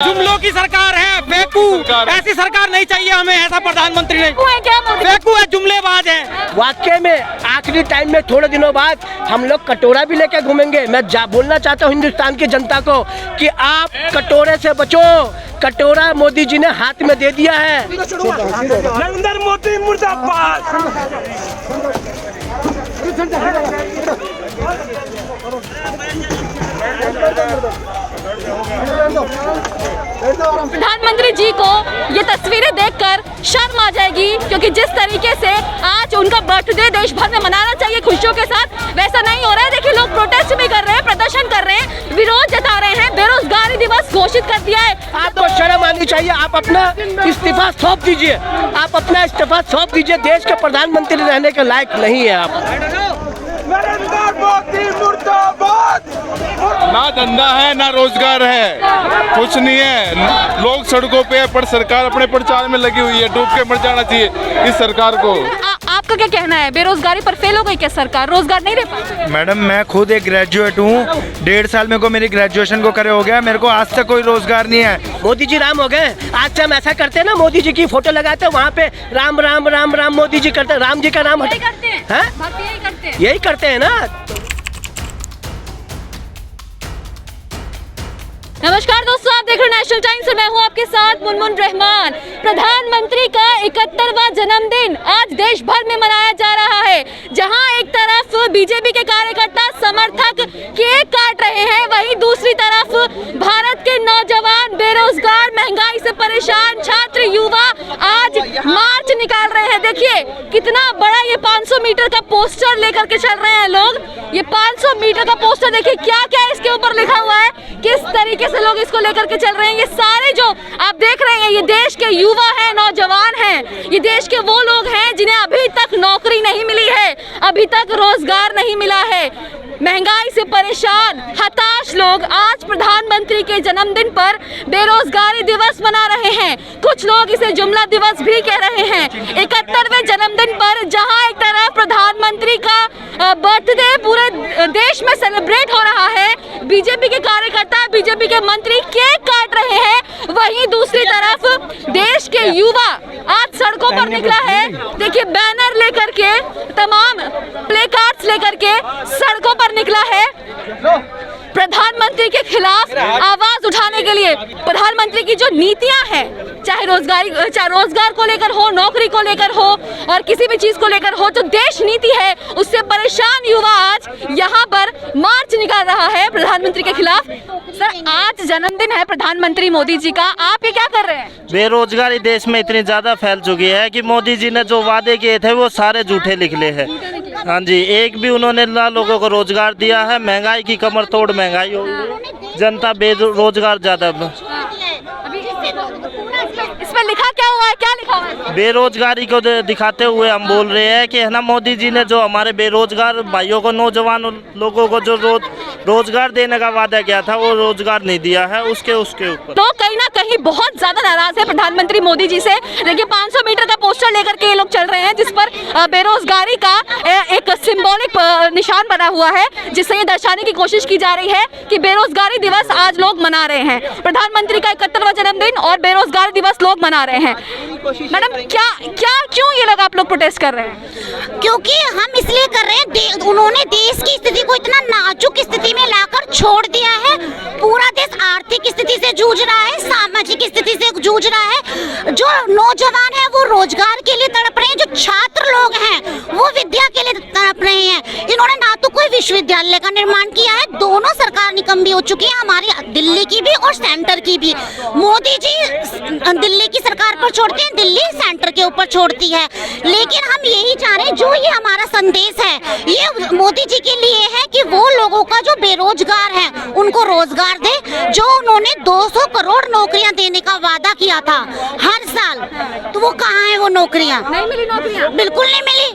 जुमलों की सरकार है, फेकू। ऐसी सरकार नहीं चाहिए हमें, ऐसा प्रधानमंत्री नहीं। फेकू है, जुमलेबाज है। वाकई में आखिरी टाइम में थोड़े दिनों बाद हम लोग कटोरा भी लेके घूमेंगे। मैं बोलना चाहता हूँ हिंदुस्तान की जनता को कि आप कटोरे से बचो। कटोरा मोदी जी ने हाथ में दे दिया है। नरेंद्र मोदी मुर्दाबाद। प्रधानमंत्री जी को ये तस्वीरें देखकर शर्म आ जाएगी, क्योंकि जिस तरीके से आज उनका बर्थडे देश भर में मनाना चाहिए खुशियों के साथ, वैसा नहीं हो रहा है। देखिए, लोग प्रोटेस्ट भी कर रहे हैं, प्रदर्शन कर रहे हैं, विरोध जता रहे हैं, बेरोजगारी दिवस घोषित कर दिया है। आपको शर्म आनी चाहिए। आप अपना इस्तीफा सौंप दीजिए। आप अपना इस्तीफा सौंप दीजिए। देश के प्रधानमंत्री रहने के लायक नहीं है आप। नरेंद्र मोदी मुर्दाबाद। ना धंधा है ना रोजगार है, कुछ नहीं है। लोग सड़कों पे है, पर सरकार अपने प्रचार में लगी हुई है। डूब के मर जाना चाहिए इस सरकार को। आपका क्या कहना है? बेरोजगारी पर फेल हो गई क्या सरकार? रोजगार नहीं दे पाई? मैडम, मैं खुद एक ग्रेजुएट हूँ। 1.5 साल मेरे को मेरी ग्रेजुएशन को करे हो गया। मेरे को आज तक कोई रोजगार नहीं है। मोदी जी राम हो गए। आज से हम ऐसा करते हैं ना, मोदी जी की फोटो लगाते हैं, वहाँ पे राम राम राम राम मोदी जी करते हैं। राम जी का नाम यही करते हैं, यही करते हैं ना। नमस्कार दोस्तों, आप देख रहे हैं नेशनल टाइम्स और मैं हूं आपके साथ मुनमुन रहमान। प्रधानमंत्री का 71वां जन्मदिन आज देश भर में मनाया जा रहा है। जहां एक तरफ बीजेपी के कार्यकर्ता समर्थक केक काट रहे हैं, वहीं दूसरी तरफ भारत के नौजवान बेरोजगार, महंगाई से परेशान छात्र, युवा आज मार्च निकाल रहे हैं। देखिए कितना बड़ा ये 500 मीटर का पोस्टर लेकर के चल रहे हैं लोग। ये 500 मीटर का पोस्टर देखिए क्या क्या इसके ऊपर लिखा हुआ है, किस तरीके से लोग इसको लेकर के चल रहे हैं। ये सारे जो आप देख रहे हैं, ये देश के युवा हैं, नौजवान हैं। ये देश के वो लोग हैं जिन्हें अभी तक नौकरी नहीं मिली है, अभी तक रोजगार नहीं मिला है। महंगाई से परेशान हताश लोग आज प्रधानमंत्री के जन्मदिन पर बेरोजगारी दिवस मना रहे हैं। कुछ लोग इसे जुमला दिवस भी कह रहे हैं। 71वें जन्मदिन पर जहां एक तरफ प्रधानमंत्री का बर्थडे पूरे देश में सेलिब्रेट हो रहा है, बीजेपी के कार्यकर्ता, बीजेपी के मंत्री केक काट रहे हैं, वहीं दूसरी तरफ देश के युवा आज सड़कों पर निकला है। देखिए बैनर लेकर के, तमाम प्ले कार्ड्स लेकर के सड़कों पर निकला है प्रधानमंत्री के खिलाफ आवाज उठाने के लिए। प्रधानमंत्री की जो नीतियां हैं, चाहे रोजगार को लेकर हो, नौकरी को लेकर हो और किसी भी चीज को लेकर हो, जो देश नीति है उससे परेशान युवा आज यहाँ पर मार्च निकाल रहा है प्रधानमंत्री के खिलाफ। सर, आज जन्मदिन है प्रधानमंत्री मोदी जी का, आप ये क्या कर रहे हैं? बेरोजगारी देश में इतनी ज्यादा फैल चुकी है कि मोदी जी ने जो वादे किए थे वो सारे झूठे निकले हैं। हाँ जी, एक भी उन्होंने ना लोगों को रोजगार दिया है। महंगाई की कमर तोड़ महंगाई हो गई, जनता बेरोजगार ज्यादा। इसमें लिखा क्या हुआ है? क्या लिखा हुआ है? बेरोजगारी को दिखाते हुए हम बोल रहे हैं कि है ना, मोदी जी ने जो हमारे बेरोजगार भाइयों को, नौजवान लोगों को जो रोजगार देने का वादा किया था वो रोजगार नहीं दिया है। उसके ऊपर तो कहीं ना कहीं बहुत ज्यादा नाराज है प्रधानमंत्री मोदी जी से। देखिए 500 मीटर का पोस्टर लेकर के ये लोग चल रहे हैं, जिस पर बेरोजगारी का एक सिंबॉलिक निशान बना हुआ है, जिससे ये दर्शाने की कोशिश की जा रही है कि बेरोजगारी दिवस आज लोग मना रहे हैं। प्रधानमंत्री का 71वां जन्मदिन और बेरोजगारी दिवस लोग मना रहे हैं। मैडम, क्यों ये लोग आप लोग प्रोटेस्ट कर रहे हैं? क्योंकि हम इसलिए कर रहे हैं, उन्होंने देश की स्थिति को इतना नाजुक स्थिति में लाकर छोड़ दिया है। पूरा देश आर्थिक स्थिति से जूझ रहा है, सामाजिक स्थिति से जूझ रहा है। जो नौजवान है वो रोजगार के लिए तड़प रहे हैं, जो छात्र लोग हैं वो विद्या के लिए तड़प रहे हैं। इन्होंने ना तो कोई विश्वविद्यालय का निर्माण किया है, दोनों सरकार निकम्मी हो चुकी है, हमारी दिल्ली की भी और सेंटर की भी। मोदी जी दिल्ली की सरकार पर छोड़ते हैं, दिल्ली सेंटर के ऊपर छोड़ती है। लेकिन हम यही चाह रहे हैं, जो ये हमारा संदेश है ये मोदी जी के लिए है कि वो लोगों का जो बेरोजगार है उनको रोजगार दे। जो उन्होंने 200 करोड़ नौकरियां देने का वादा किया था हर साल, तो वो कहाँ है वो नौकरियां? नहीं मिली नौकरियां, बिल्कुल नहीं मिली।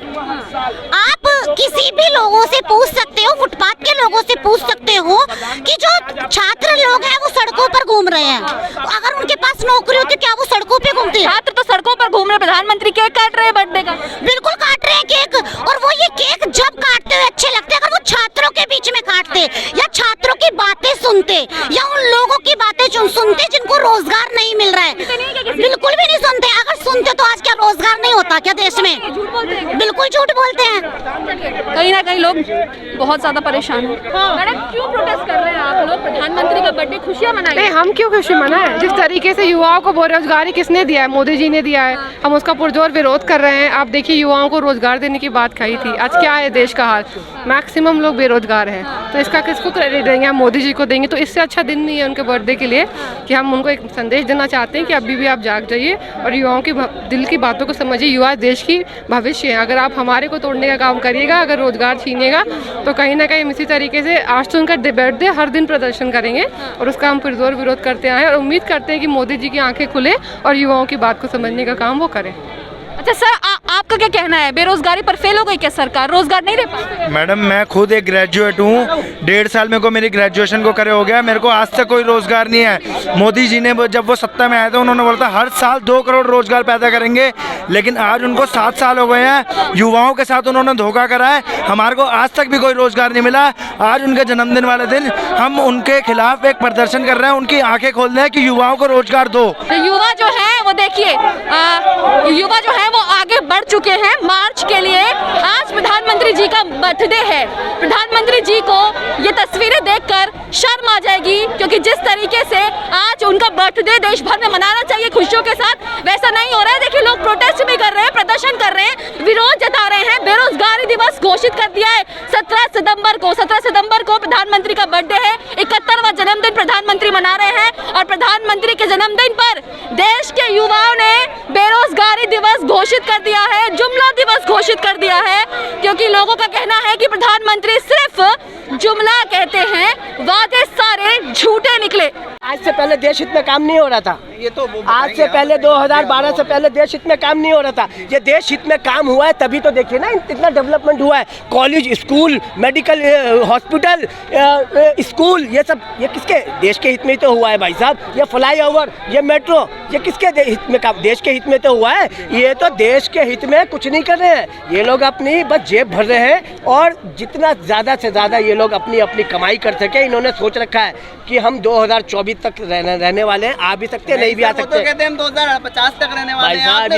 आप किसी भी लोगों से पूछ सकते हो, फुटपाथ के लोगों से पूछ सकते हो कि जो छात्र लोग हैं वो सड़कों पर घूम रहे हैं, अगर उनके पास नौकरी होती क्या वो सड़कों पे घूमते हैं? छात्र तो सड़कों पर घूम रहे, प्रधानमंत्री केक काट रहे हैं बर्थडे का। बिल्कुल काट रहे हैं केक, और वो ये केक जब काटते हुए अच्छे लगते हैं अगर वो छात्रों के बीच में काटते या छात्रों की बातें सुनते या उन लोगों की बातें सुनते जिनको रोजगार नहीं मिल रहा है। बिल्कुल भी नहीं सुनते, अगर सुनते तो आज क्या रोजगार नहीं होता क्या देश में? झूठ बोलते हैं, बिल्कुल झूठ बोलते हैं। कहीं ना कहीं लोग बहुत ज्यादा परेशान हैं। मैडम क्यों प्रोटेस्ट कर रहे हैं आप लोग? प्रधानमंत्री का बर्थडे खुशियां मनाएं। नहीं, हम क्यों खुशी मनाएं? जिस तरीके से युवाओं को बेरोजगारी किसने दिया है? मोदी जी ने दिया है। हम उसका पुरजोर विरोध कर रहे हैं। आप देखिए, युवाओं को रोजगार देने की बात कही थी, आज क्या है देश का हाल? मैक्सिमम लोग बेरोजगार हैं, तो इसका किसको क्रेडिट देंगे? हम मोदी जी को देंगे। तो इससे अच्छा दिन नहीं है उनके बर्थडे के लिए कि हम उनको एक संदेश देना चाहते हैं कि अभी भी आप जाग जाइए और युवाओं की दिल की बातों को समझिए। युवा देश की भविष्य है। अगर आप हमारे को तोड़ने का काम करिएगा, अगर रोजगार छीनिएगा, तो कहीं ना कहीं इसी तरीके से आज तो उनका बर्थडे हर दिन प्रदर्शन करेंगे और उसका हम पुरजोर विरोध करते आए और उम्मीद करते हैं कि मोदी जी की आंखें खुले और युवाओं की बात को समझने का काम वो करें। अच्छा सर, आपका क्या कहना है? बेरोजगारी पर फेल हो गई क्या सरकार? रोजगार नहीं दे पाई? मैडम, मैं खुद एक ग्रेजुएट हूँ। 1.5 साल मेरे को मेरी ग्रेजुएशन को करे हो गया। मेरे को आज तक कोई रोजगार नहीं है। मोदी जी ने जब वो सत्ता में आए थे, उन्होंने बोला था हर साल 2 करोड़ रोजगार पैदा करेंगे, लेकिन आज उनको 7 साल हो गए हैं। युवाओं के साथ उन्होंने धोखा करा है। हमारे को आज तक भी कोई रोजगार नहीं मिला। आज उनके जन्मदिन वाले दिन हम उनके खिलाफ एक प्रदर्शन कर रहे हैं। उनकी आंखें खोल रहे हैं कि युवाओं को रोजगार दो। युवा जो है वो देखिए, युवा जो है वो आगे बढ़ चुके हैं मार्च के लिए। आज प्रधानमंत्री जी का बर्थडे है। प्रधानमंत्री जी को ये तस्वीरें देखकर शर्म आ जाएगी, क्योंकि जिस तरीके से आज उनका बर्थडे देश भर में मनाना चाहिए खुशियों के साथ, वैसा नहीं हो रहा है। देखिए, लोग प्रोटेस्ट भी कर रहे हैं, प्रदर्शन कर रहे हैं, विरोध जता रहे हैं। बेरोजगारी दिवस घोषित कर दिया है 17 सितंबर को प्रधानमंत्री का बर्थडे है। 71वां जन्मदिन प्रधानमंत्री मना रहे हैं और प्रधानमंत्री के जन्मदिन पर देश के युवाओं ने बेरोजगारी दिवस घोषित कर दिया है, जुमला दिवस घोषित कर दिया है, क्योंकि लोगों का कहना है कि प्रधानमंत्री सिर्फ जुमला कहते हैं, वादे सारे झूठे निकले। आज से पहले देश हित में काम नहीं हो रहा था। ये तो आज से पहले 2012 से पहले देश हित में काम नहीं हो रहा था। ये देश हित में काम हुआ है तभी तो देखिए ना इतना डेवलपमेंट हुआ है। College, school, medical, hospital, school, ये सब ये किसके देश के हित में तो हुआ है भाई साहब। ये फ्लाईओवर, ये मेट्रो, ये किसके हित में काम? देश के हित में तो हुआ है। ये तो देश के हित में कुछ नहीं कर रहे हैं। ये लोग अपनी बस जेब भर रहे हैं और जितना ज़्यादा से ज़्यादा ये लोग अपनी अपनी कमाई कर सके, इन्होंने सोच रखा है कि हम 2024 तक रहने वाले हैं। आ भी सकते हैं, नहीं भी आ सकते। तो कहते हैं हम 2050 तक रहने वाले हैं। भाई साहब,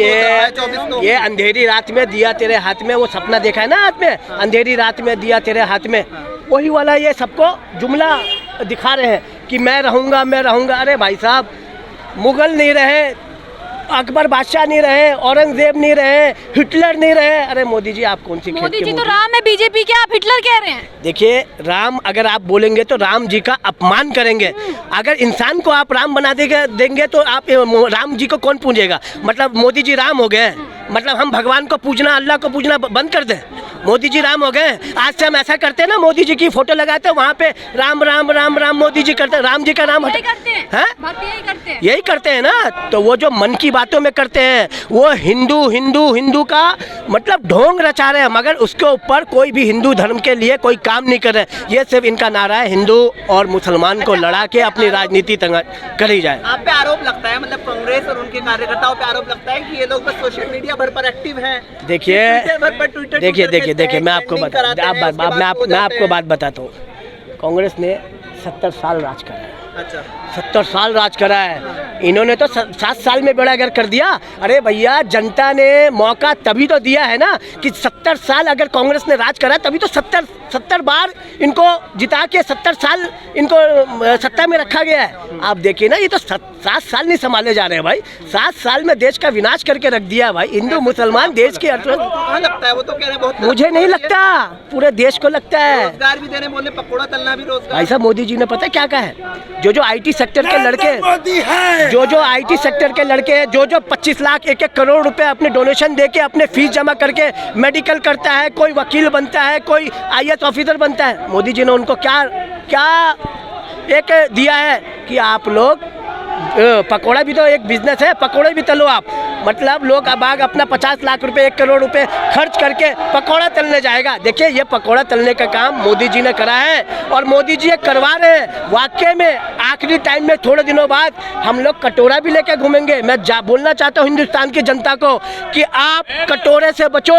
ये अंधेरी रात में दिया तेरे हाथ में, वो सपना देखा है ना हाथ में, अंधेरी रात में दिया तेरे हाथ में, वही वाला ये सबको जुमला दिखा रहे हैं कि मैं रहूँगा, मैं रहूँगा। अरे भाई साहब, मुगल नहीं रहे, अकबर बादशाह नहीं रहे, औरंगजेब नहीं रहे, हिटलर नहीं रहे। अरे मोदी जी, आप कौन सी मोदी जी तो राम है बीजेपी के, आप हिटलर कह रहे हैं? देखिए, राम अगर आप बोलेंगे तो राम जी का अपमान करेंगे। अगर इंसान को आप राम बना देंगे तो आप राम जी को कौन पूजेगा? मतलब मोदी जी राम हो गए, मतलब हम भगवान को पूजना, अल्लाह को पूजना बंद कर दें? मोदी जी राम हो गए। आज से हम ऐसा करते हैं ना, मोदी जी की फोटो लगाते हैं, वहाँ पे राम राम राम राम मोदी जी करते हैं, राम जी का नाम करते हैं, यही करते हैं ना। तो वो जो मन की बातों में करते हैं, वो हिंदू हिंदू हिंदू का मतलब ढोंग रचा रहे हैं, मगर उसके ऊपर कोई भी हिंदू धर्म के लिए कोई काम नहीं कर रहे। ये सिर्फ इनका नारा है, हिंदू और मुसलमान को लड़ा के अपनी राजनीति करी जाए। आप पे आरोप लगता है, मतलब कांग्रेस और उनके कार्यकर्ताओं पे आरोप लगता है कि ये लोग बस सोशल मीडिया भर पर एक्टिव हैं। देखिए, मैं आपको बात बताता हूँ। कांग्रेस ने 70 साल राज करा है। अच्छा, 70 साल राज करा है। इन्होंने तो 7 साल में बेड़ा गर्क कर दिया। अरे भैया, जनता ने मौका तभी तो दिया है ना कि 70 साल अगर कांग्रेस ने राज करा, तभी तो 70 बार इनको जिता के 70 साल इनको सत्ता में रखा गया है। आप देखिए ना, ये तो 7 साल नहीं संभाले जा रहे हैं भाई। 7 साल में देश का विनाश करके रख दिया भाई। हिंदू मुसलमान देश के लगता है, वो तो कह रहे हैं बहुत। मुझे नहीं लगता, पूरे देश को लगता है। रोजगार भी देने बोले, पकौड़ा तलना भी रोजगार। भाई साहब, मोदी जी ने पता है क्या कहा है? जो IT सेक्टर के लड़के, जो IT सेक्टर के लड़के, जो 25 लाख 1-1 करोड़ रुपए अपने डोनेशन देके अपने फीस जमा करके मेडिकल करता है, कोई वकील बनता है, कोई IAS ऑफिसर बनता है, मोदी जी ने उनको क्या एक दिया है कि आप लोग पकौड़ा भी तो एक बिजनेस है, पकौड़े भी तलो आप। मतलब लोग अब आग अपना 50 लाख रुपए 1 करोड़ रुपए खर्च करके पकौड़ा तलने जाएगा। देखिए ये पकौड़ा तलने का काम मोदी जी ने करा है और मोदी जी ये करवा रहे हैं। वाकई में आखिरी टाइम में थोड़े दिनों बाद हम लोग कटोरा भी लेके घूमेंगे। मैं बोलना चाहता हूँ हिंदुस्तान की जनता को कि आप कटोरे से बचो।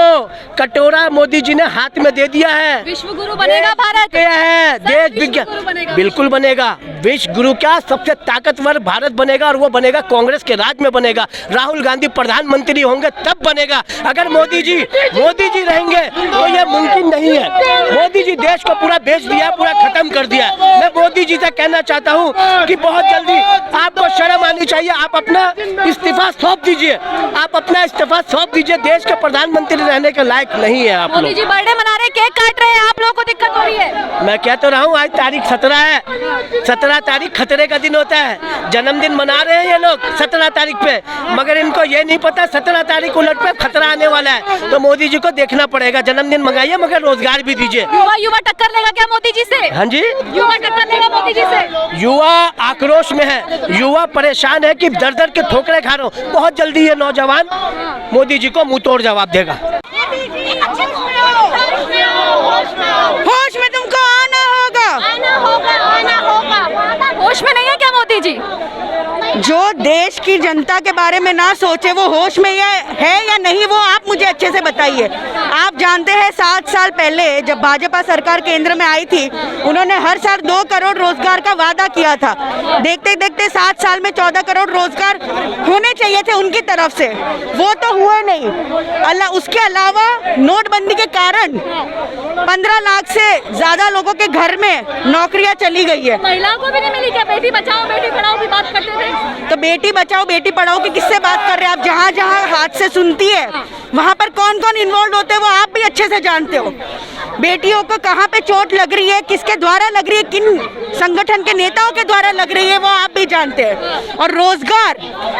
कटोरा मोदी जी ने हाथ में दे दिया है। विश्व गुरु बनेगा भारत, क्या है देश विज्ञान बिल्कुल बनेगा। विश्व गुरु क्या सबसे ताकतवर भारत बनेगा और वो बनेगा कांग्रेस के राज में बनेगा। राहुल गांधी प्रधानमंत्री होंगे तब बनेगा। अगर मोदी जी रहेंगे तो ये मुमकिन नहीं है। मोदी जी देश को पूरा बेच दिया, पूरा खत्म कर दिया। मैं मोदी जी से कहना चाहता हूँ कि बहुत जल्दी आपको शर्म आनी चाहिए। आप अपना इस्तीफा सौंप दीजिए, आप अपना इस्तीफा सौंप दीजिए। देश के प्रधानमंत्री रहने के लायक नहीं है आप लोग। मोदी जी बर्थडे मना रहे, केक काट रहे हैं, आप लोगों को दिक्कत हो रही है? मैं कह तो रहा हूँ आज तारीख 17 है। 17 तारीख खतरे का दिन होता है। जन्मदिन मना रहे हैं ये लोग 17 तारीख पे, मगर इनको ये नहीं पता 17 तारीख उलट पे खतरा आने वाला है। तो मोदी जी को देखना पड़ेगा। जन्मदिन मंगाइए मगर रोजगार भी दीजिए। युवा टक्कर लेगा क्या मोदी जी से? हाँ जी, युवा टक्कर लेगा मोदी जी से? युवा आक्रोश में है, युवा परेशान है कि दर दर के ठोकरे खा रहे हो। बहुत जल्दी ये नौजवान मोदी जी को मुंह तोड़ जवाब देगा। होश में तुमको आना होगा, आना होगा, आना होगा। होश में नहीं है क्या मोदी जी? जो देश की जनता के बारे में ना सोचे वो होश में है या नहीं, वो आप मुझे अच्छे से बताइए। आप जानते हैं 7 साल पहले जब भाजपा सरकार केंद्र में आई थी, उन्होंने हर साल 2 करोड़ रोजगार का वादा किया था। देखते देखते 7 साल में 14 करोड़ रोजगार होने चाहिए थे उनकी तरफ से, वो तो हुए नहीं। उसके अलावा नोटबंदी के कारण 15 लाख से ज्यादा लोगों के घर में नौकरियां चली गई है। महिलाओं को भी नहीं मिली क्या? बेटी बचाओ बेटी पढ़ाओ की बात करते थे। तो बेटी बचाओ बेटी पढ़ाओ की किससे बात कर रहे हैं आप? जहाँ जहाँ हाथ से सुनती है वहाँ पर कौन कौन इन्वॉल्व होते हैं वो आप भी अच्छे से जानते हो। बेटियों को कहाँ पे चोट लग रही है, किसके द्वारा लग रही है, किन संगठन के नेताओं के द्वारा लग रही है, वो आप भी जानते हैं। और रोजगार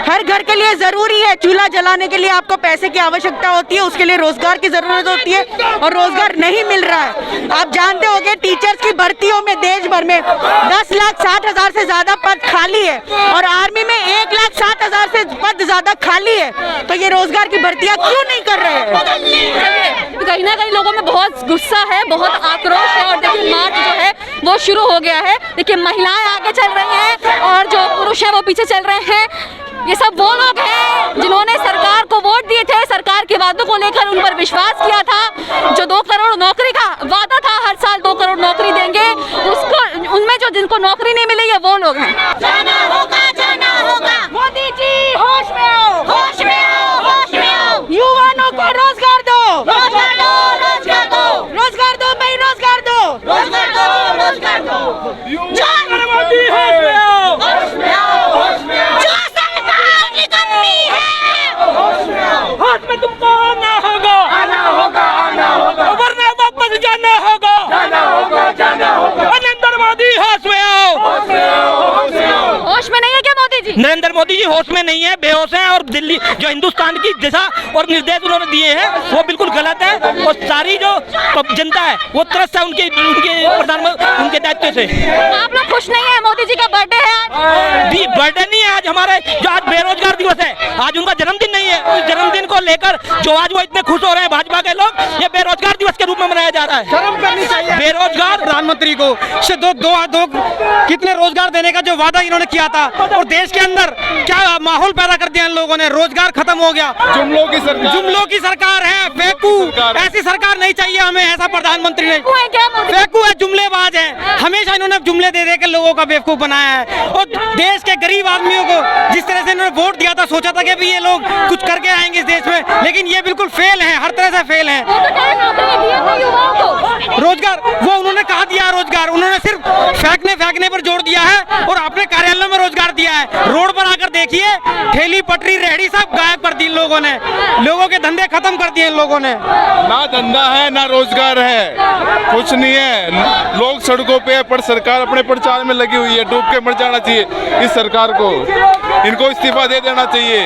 हर घर के लिए जरूरी है। चूल्हा जलाने के लिए आपको पैसे की आवश्यकता होती है, उसके लिए रोजगार की जरूरत होती है और रोजगार नहीं मिल रहा है। आप जानते होंगे टीचर्स की भर्तियों में देश भर में 10,60,000 से ज्यादा पद खाली है और आर्मी में 1,60,000 से पद ज्यादा खाली है। तो ये रोजगार की भर्तियां क्यों नहीं कर रहे हैं? कहीं ना कहीं लोगों में बहुत गुस्सा है, बहुत आक्रोश है और देखिए मार्च जो है वो शुरू हो गया है। देखिए महिलाएं आगे चल रही हैं और जो पुरुष है वो पीछे चल रहे हैं। ये सब वो लोग हैं जिन्होंने सरकार को वोट दिए थे, सरकार के वादों को लेकर उन पर विश्वास किया था। जो 2 करोड़ नौकरी का वादा था, हर साल 2 करोड़ नौकरी देंगे, उसको उनमें जो जिनको नौकरी नहीं मिली है वो लोग हैं। जाना होगा, जाना होगा। मोदी जी होश में आओ, होश में आओ, होश में आओ। युवाओं को रोजगार दो, रोजगार दो, रोजगार दो, रोजगार दो भाई, रोजगार दो, रोजगार दो, रोजगार दो। मोदी होश में आओ, होश में आओ, होश में आओ। जो सरकार निकम्मी है, होश में आओ। होश में तुमको आना होगा, आना होगा, आना होगा। वरना वापस जाना होगा, जाना होगा, जाना होगा। नरेंद्र मोदी होश में आओ, होश में आओ, होश में आओ। होश में नहीं है क्या मोदी जी? नरेंद्र मोदी जी होश में नहीं है, बेहोश हैं और दिल्ली जो हिंदुस्तान की दिशा और निर्देश उन्होंने दिए हैं वो बिल्कुल गलत है और सारी जो जनता है वो त्रस्त है उनके प्रधानमंत्री उनके दायित्व से। आप लोग खुश नहीं है? मोदी जी का बर्थडे है आज। जी बर्थडे नहीं है आज हमारे, जो आज बेरोजगार दिवस है, आज उनका जन्मदिन नहीं है। उस जन्मदिन को लेकर जो आज वो इतने खुश हो रहे हैं भाजपा के लोग, ये बेरोजगार दिवस के रूप में मनाया जा रहा है। शर्म करनी चाहिए बेरोजगार प्रधानमंत्री को से दो कितने रोजगार देने का जो वादा इन्होंने किया था और देश के अंदर क्या माहौल पैदा कर दिया इन लोगों ने। रोजगार खत्म हो गया। जुमलों की सरकार है, फेकू। ऐसी सरकार नहीं चाहिए हमें, ऐसा प्रधानमंत्री नहीं। फेकू है, जुमलेबाज है। हमेशा इन्होंने जुमले दे दे के लोगों का बेवकूफ बनाया है और देश के गरीब आदमियों को जिस तरह से इन्होंने वोट दिया था, सोचा था कि भी ये लोग कुछ करके आएंगे इस देश में, लेकिन ये बिल्कुल फेल है, हर तरह से फेल है। रोजगार वो उन्होंने कहा दिया रोजगार, उन्होंने सिर्फ फेंकने पर जोर दिया है और अपने कार्यालयों में रोजगार दिया है। रोड पर आकर देखिए, ठेली पटरी रेहड़ी सब गायब कर दी इन लोगों ने, लोगों के धंधे खत्म कर दिए इन लोगों ने। ना धंधा है ना रोजगार है, कुछ नहीं है। लोग सड़कों पे है पर सरकार अपने प्रचार में लगी हुई है। डूब के मर जाना चाहिए इस सरकार को, इनको इस्तीफा दे देना चाहिए।